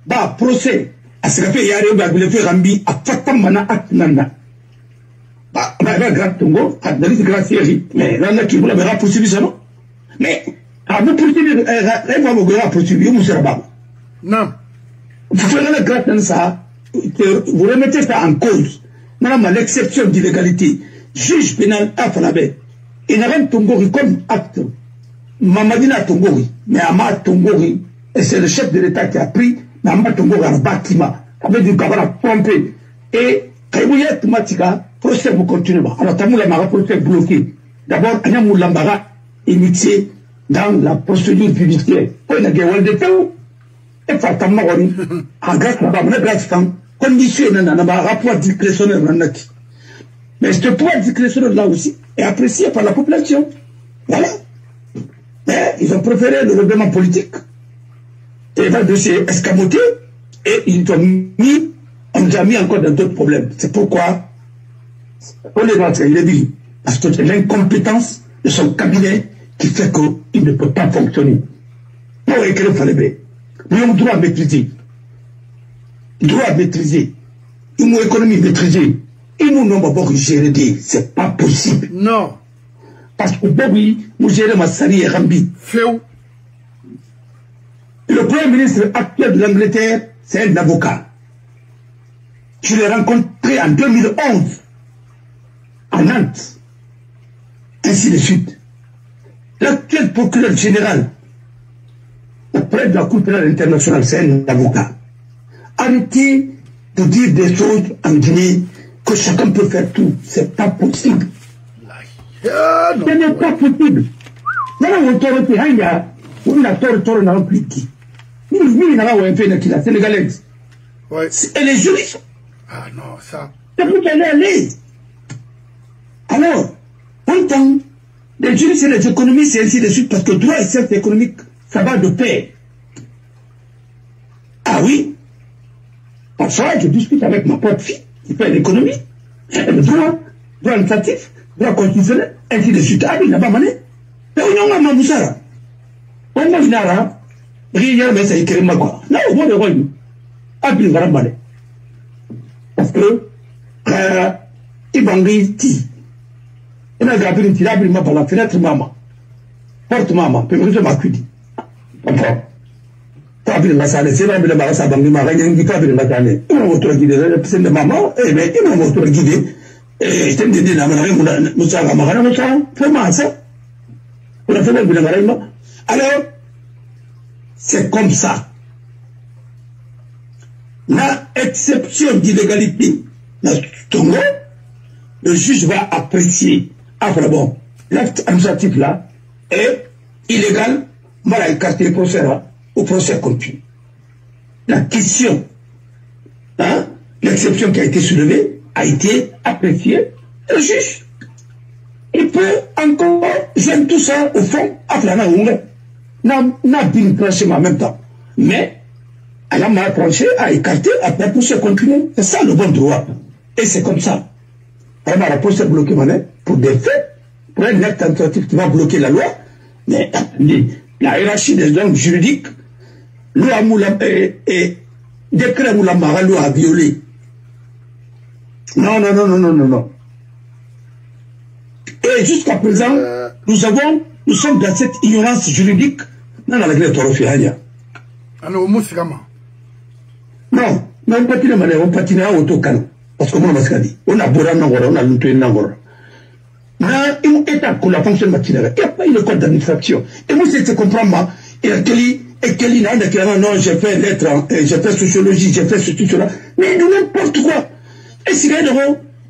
bah, procès, à ce qu'il y a un fait Rambi, à Fatamana Atnanda. Bah, grand Tongo, à Dalis Gracieri, mais là, qui vous l'avez poursuivi, ça non? Mais, à vous poursuivre, elle va vous poursuivre, vous serez pas. Non. Vous faites le grâce dans ça, vous remettez ça en cause. Madame, l'exception d'illégalité, juge pénal à Falabé, il n'a rien Tongori comme acte. Mamadina Tongori, mais Ama Tongori, et c'est le chef de l'État qui a pris, mais Ama Tongori a bâtiment, avec du cabana pompé. Et, quand vous y êtes, Matika, procès vous continuez. Alors, Tamoula Mara, procès bloqué. D'abord, Anyamou Lambara, initié dans la procédure judiciaire. Quand il y a des wall de temps, et Fatama, en grâce là-bas, on a grâce temps, condition, on a un rapport discrétionnaire, mais ce pouvoir discrétionnaire là aussi est apprécié par la population. Voilà. Mais ils ont préféré le règlement politique. Et le dossier escamoté, et ils ont mis, on nous a mis encore dans d'autres problèmes. C'est pourquoi, on est dans il est dit, parce que c'est l'incompétence de son cabinet qui fait qu'il ne peut pas fonctionner. Pour écrire il fallait bien. Nous avons droit à maîtriser. Droit à maîtriser. Une économie maîtrisée. Et nous n'avons pas gérer des. C'est pas possible. Non. Parce que Bobby, nous gérons ma Sani et Rambi. Féou. Le Premier ministre actuel de l'Angleterre, c'est un avocat. Je l'ai rencontré en 2011 à Nantes. Ainsi de suite. L'actuel procureur général auprès de la Cour pénale internationale, c'est un avocat. Arrêtez de dire des choses en Guinée que chacun peut faire tout. C'est pas possible. Ce n'est pas possible. Maintenant, on t'aurait fait un gars, on a tort, n'a plus qui. Nous, n'avons pas fait la sénégalaise. Elle est juriste. Ah non, ça. C'est pour qu'elle est à l'aise. Alors, pourtant, Les juristes et les économistes, et ainsi de suite, parce que droit et sciences économiques, ça va de pair. Ah oui, parfois je discute avec ma propre fille qui fait l'économie, le droit administratif, droit constitutionnel, ainsi de suite. Ah oui, là-bas, mané. Mais on a un mamoussara. On a une ara, rien mais ça écrit ma quoi. Là, on voit le roi. Ah, puis, voilà, mané. Parce que, il bangui ti. Il a gratté une tirable, il m'a par la fenêtre, maman. Porte maman, puis je m'en cuit. D'accord. Tabil masane, c'est même le marasa bangi marane, qui tabil masane. Il m'a montré guidé, c'est de maman, et bien, il m'a montré guidé. Et c'est une idée, Moussa Ramara, Moussa, comment ça? On a fait le boulot. Alors, c'est comme ça. La exception d'illégalité, le juge va apprécier. Ah, bon, l'acte administratif là est illégal, mal écarté le procès là, au procès continu. La question, hein, l'exception qui a été soulevée a été appréciée. Le juge, il peut encore jouer tout ça au fond, à la n'a bien tranché en même temps. Mais, elle a mal tranché, a écarté, après pour se continuer. C'est ça le bon droit. Et c'est comme ça. Elle a procès bloqué pour des faits, pour un acte administratif qui va bloquer la loi. Mais la hiérarchie des normes juridiques, loi Moula et décret Moula Mara, loi a violé. Non. Et jusqu'à présent, nous sommes dans cette ignorance juridique. Non, on patine à autocan. Parce que moi, on a Bora Nangora, on a Luté Nangora. Il y a la fonction matinale. Il n'y a pas une code d'administration. Et moi, c'est comprendre, et Kelly, non, j'ai fait lettre, j'ai fait sociologie, j'ai fait ceci, cela. Mais n'importe quoi. Et si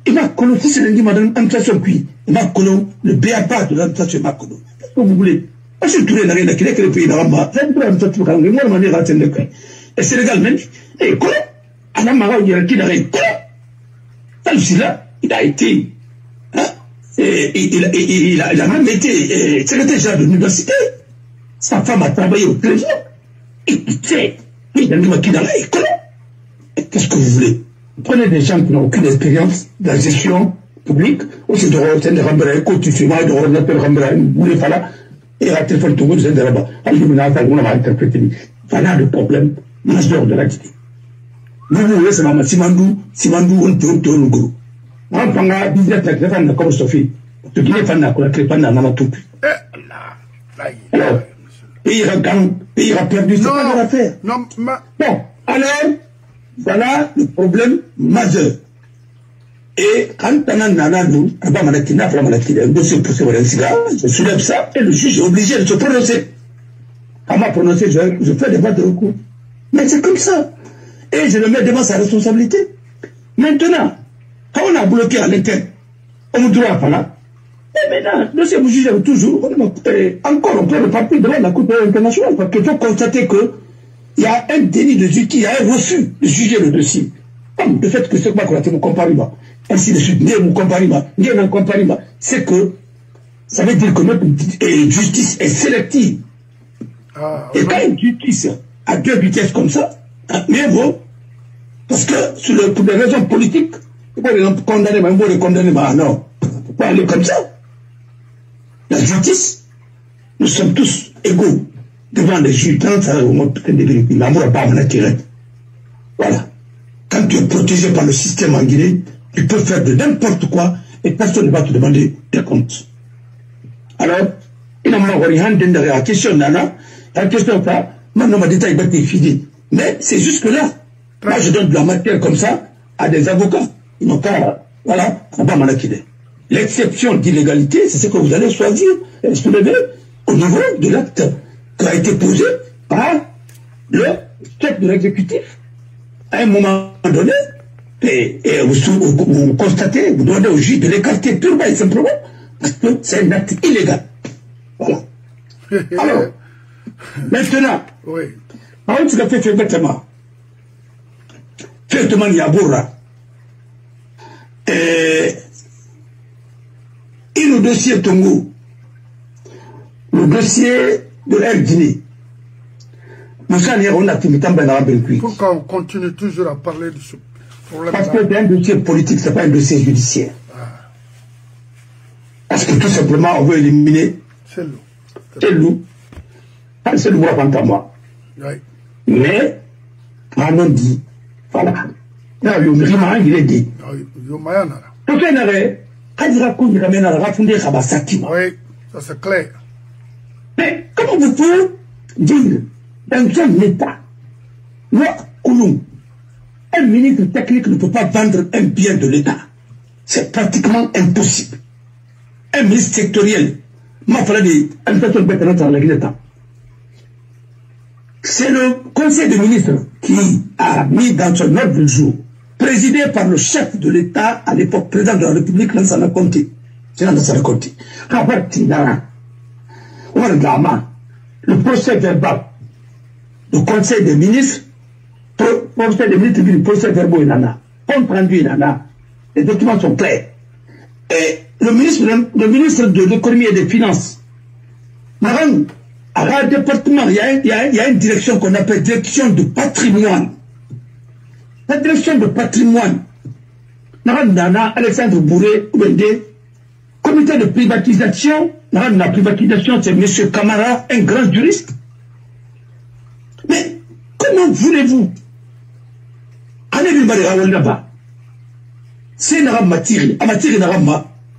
il m'a connu, si c'est lundi, madame, l'administration, puis, il m'a connu, le BAPA de l'administration, il m'a connu. Qu'est-ce que vous voulez? Moi, je suis tourné dans le pays d'Aramba, j'ai trouvé l'administration, moi, je m'en ai raté le pays. Et Sénégal, même, et quoi? À la Mara, il y a qui n'arrête quoi? Là, il a été, hein, il a même été secrétaire général de l'université. Sa femme a travaillé au trésor. Et tu sais, il a dit qui n'arrête quoi? Qu'est-ce que vous voulez? Prenez des gens qui n'ont aucune expérience de la gestion publique, aussi de Rosen de Rambray, constitutionnellement, de Rosen de Rambray, vous voulez pas et à téléphone tout le monde, vous êtes là-bas. On a interprété. Voilà le problème majeur de l'entité. Vous voulez, c'est ma Simandou, on tourne gros. Moi, je prends 19 ans, comme Sophie. Tu dis, fan n'a pas n'a tout. Alors, pays a perdu, c'est pas la faire. Non, bon, alors, voilà le problème majeur. Et quand on a un dossier pour se voir un cigare, je soulève ça et le juge est obligé de se prononcer. À m'a prononcé, je fais des votes de recours. Mais c'est comme ça. Et je le mets devant sa responsabilité. Maintenant, quand on a bloqué à l'interne, on ne doit pas là. Et maintenant, le dossier vous juge toujours, encore on peut repartir devant la Cour internationale, parce qu'il faut constater que il y a un déni de justice, il y a un refus de juger le dossier. Comme le fait que ce que vous comparez, ainsi de suite, c'est que ça veut dire que notre justice est sélective. Et quand une justice a deux vitesses comme ça, mais bon, parce que pour des raisons politiques, il faut les condamner, mais il faut les condamner, mais non, il ne faut pas aller comme ça. La justice, nous sommes tous égaux devant les juges, dans ça, au monde de vérité, l'amour n'a pas à tirer. Voilà. Quand tu es protégé par le système en Guinée, tu peux faire de n'importe quoi et personne ne va te demander des comptes. Alors, il n'a pas de la question, Nana, la question pas, maintenant, ma détail va être fini. Mais c'est jusque là. Moi, je donne de la matière comme ça à des avocats. Ils n'ont pas, voilà, on va m'en acquitter. L'exception d'illégalité, c'est ce que vous allez choisir et soulever au niveau de l'acte qui a été posé par le chef de l'exécutif. À un moment donné, et vous constatez, vous demandez au juge de l'écarter purement et simplement, parce que c'est un acte illégal. Voilà. Alors, maintenant, oui. par contre, ce qu'a fait Faitement Yaboura, et le dossier Tongo, le dossier de l'Air Guinée. Pourquoi on continue toujours à parler de ce problème? Parce que c'est un dossier politique, ce n'est pas un dossier judiciaire. Parce que tout simplement, on veut éliminer. C'est loup. C'est loup. C'est loup à moi. Oui. Mais, on dit, voilà. Là, il est dit. Oui, ça c'est clair. Mais comment vous pouvez dire, dans quel état, un ministre technique ne peut pas vendre un bien de l'État? C'est pratiquement impossible. Un ministre sectoriel, c'est le conseil des ministres qui a mis dans son ordre du jour, présidé par le chef de l'État à l'époque, président de la République, Lansana Conté. C'est Lansana Conté. Le procès verbal du conseil des ministres, le procès verbal inana, compte rendu inana, les documents sont clairs. Et le ministre de l'économie et des finances, à un département, il y a une direction qu'on appelle direction de patrimoine. La direction de patrimoine, Alexandre Bourré, comité de privatisation, la privatisation, c'est M. Camara, un grand juriste. Mais comment voulez-vous là-bas? C'est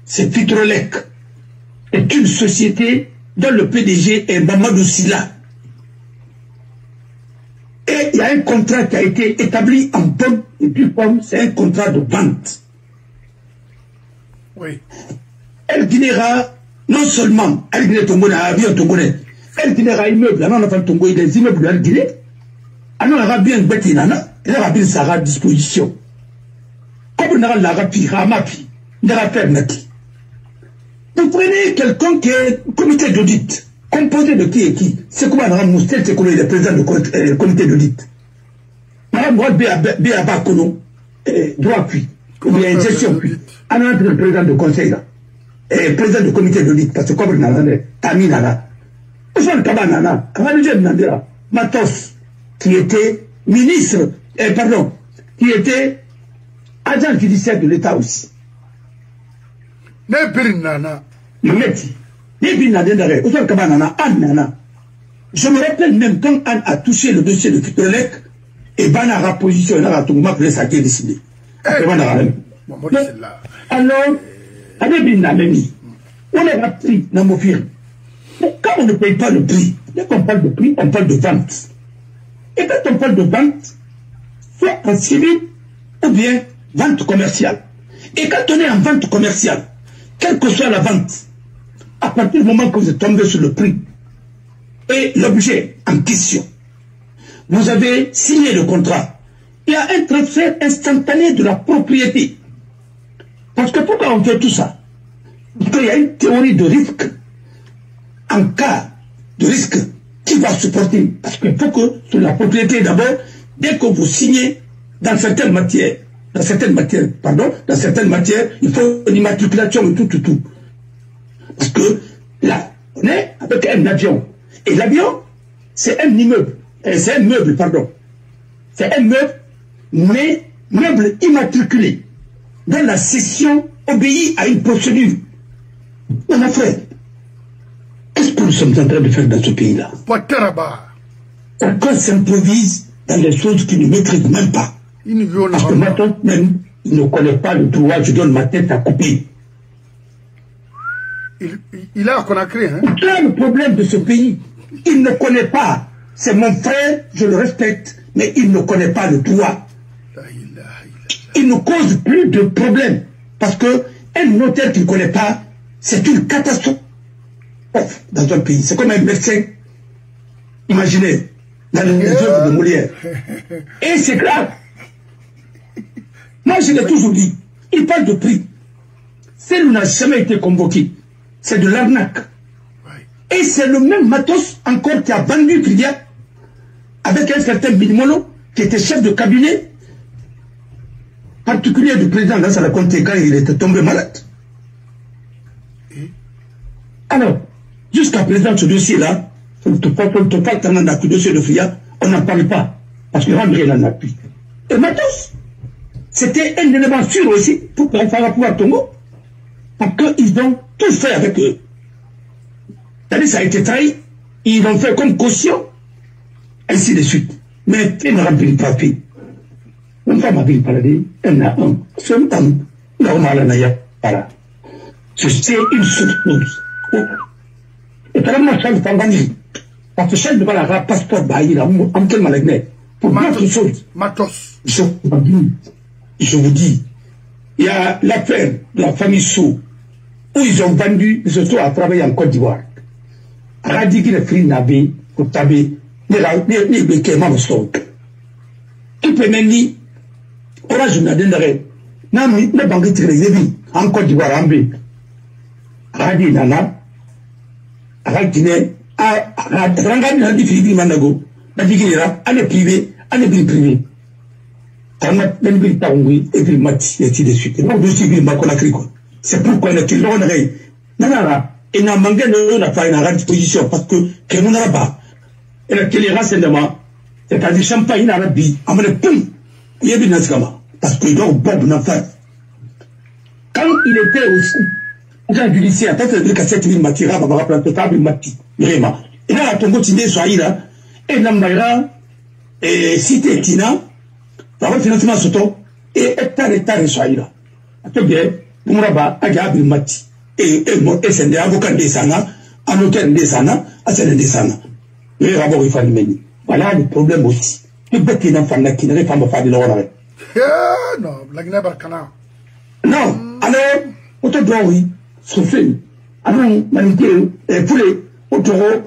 c'est Petrolec, est une société dont le PDG est Mamadou Silla. Et il y a un contrat qui a été établi en bonne et due forme, c'est un contrat de vente. Oui. Elle dînera, non seulement, elle dînera Tongone, avion Tongone, elle dînera immeuble, on a fait Tongone, des immeubles de Guinée, on aura bien bêté nana, elle aura bien sa disposition. Comme on aura la rapi, ramapi, on aura fait naki. Vous prenez quelqu'un qui est comité d'audit, composé de qui et qui? C'est comment Mme Moustel, c'est le président du comité d'audit. Mme Mourad Béaba Kono, droit appui, ou bien gestion appui. On a le président du conseil là, président du comité d'audit, parce que comme Nana, Taminana, Ousmane Kabanana, Kabanana Nandera, Matos, qui était ministre, qui était agent judiciaire de l'État aussi. Je me rappelle même quand Anne a touché le dossier de Petrolec et Banara position, on a tout le monde a décidé. Alors, on a pris dans mon firme. Quand on ne paye pas le prix, dès qu'on parle de prix, on parle de vente. Et quand on parle de vente, soit en civil ou bien vente commerciale. Et quand on est en vente commerciale, quelle que soit la vente, à partir du moment que vous êtes tombé sur le prix et l'objet en question, vous avez signé le contrat. Il y a un transfert instantané de la propriété. Parce que pourquoi on fait tout ça? Parce qu'il y a une théorie de risque. En cas de risque, qui va supporter? Parce qu'il faut que sur la propriété d'abord, dès que vous signez dans certaines matières, il faut une immatriculation et tout. Parce que là, on est avec un avion. Et l'avion, c'est un immeuble. C'est un meuble, pardon. C'est un meuble, mais meuble immatriculé. Dont la cession obéit à une procédure. Non, mon frère, qu'est-ce que nous sommes en train de faire dans ce pays-là? Chacun s'improvise dans les choses qu'il ne maîtrise même pas. Parce que maintenant, même, il ne connaît pas le droit, je donne ma tête à couper. Il a Conakry, hein? C'est là le problème de ce pays. Il ne connaît pas. C'est mon frère, je le respecte, mais il ne connaît pas le droit. Il ne cause plus de problèmes. Parce que un notaire qui ne connaît pas, c'est une catastrophe dans un pays. C'est comme un médecin. Imaginez, dans les œuvres de Molière. Et c'est grave. Moi, je l'ai toujours dit. Il parle de prix. Celle n'a jamais été convoquée. C'est de l'arnaque. Et c'est le même Matos encore qui a vendu Kridia avec un certain Bidmolo qui était chef de cabinet particulier du président Lansana Conté quand il était tombé malade. Alors, Jusqu'à présent, ce dossier-là, on ne parle pas de dossier de FIA, on n'en parle pas. Parce que Randré n'en a plus. Et Matos, c'était un élément sûr aussi pour pouvoir Tongo. Parce qu'ils ont tout fait avec eux. C'est-à-dire ça a été trahi. Ils l'ont fait comme caution. Ainsi de suite. Mais ils ne remplissent pas fait. Une femme a dit, elle a un. C'est un temps. Normal, voilà. C'est une surprise. Et quand même, je suis parce que chaque fois, la passeport, il a un peu malagné. Pour d'autres choses. Matos. Je vous dis, il y a l'affaire de la famille Sou, où ils ont vendu, ils se sont à travailler en Côte d'Ivoire. Radiki le free nabi, pour taber, les béquements le sol. Qui peut même dire, Orange n'a d'indré, n'a mis le banquier tiré en Côte d'Ivoire en B. Radi Nana, Radine, Rangad n'a dit Philippe Manago, n'a dit qu'il ira, à le privé, à le privé. Et puis Mati, et ainsi de suite. Et donc, c'est pourquoi il a été l'honoré. Il n'a manqué de disposition parce que, qu'il n'a pas. Et là, qu'il y a renseignement, c'est-à-dire champagne, Arabi, à mon époux, il y a bien Nazgama. Parce qu'il doit boire de l'enfer. Quand il était aussi, agent judiciaire, tant que 7 000 matira, on va rappeler table, Mati, vraiment. Et là, ton continué, soit là, et Nambaira, et Cité Tina, le financement surtout, et hectare et Soaïra. Attendez, pour moi, Agabi Mati, et c'est des avocats des Sana, un hôtel des Sana, à celle des Sana. Les rapports, il faut mener. Voilà le problème aussi. Le bête qui n'a pas qui n'avait pas me faire de l'ordre. Non, la Guinée Barcana. Non, alors, autant de oui, souffle. Alors, manité, poulet, autoro,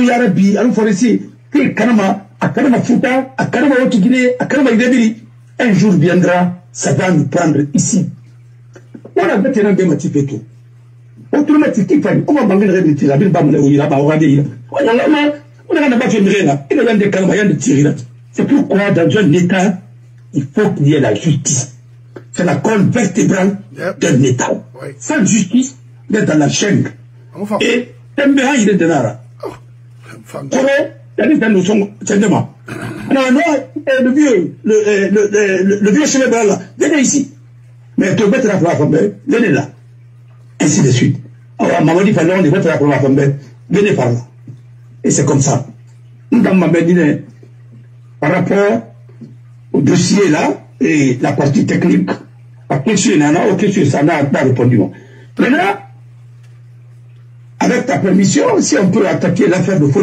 yarabi, alors, forestier, qui est Kanama. Akarama Fouta, Akarama Guinée, Akarama Idabiri, un jour viendra, ça va nous prendre ici. On a maintenant des motifs tout. Autrement, on va banger de tirer, la bamle où il a pas regardé. On a pas fait une là, il y a des Kalamayan de tirer là. C'est pourquoi dans un État, il faut qu'il y ait la justice. C'est la colonne vertébrale d'un État. Sans justice, il est dans la chaîne. Et Tembéra, il est dans la. Il y a des notions, c'est demain. Non, le vieux chemin là, venez ici. Mais tu vas la femme, venez là. Ainsi de suite. Alors, maman dit, on va la femme, venez par là. Et c'est comme ça. Dans ma médine, par rapport au dossier là, et la partie technique, à question nana, aux questions, ça n'a pas répondu. Maintenant, avec ta permission, si on peut attaquer l'affaire de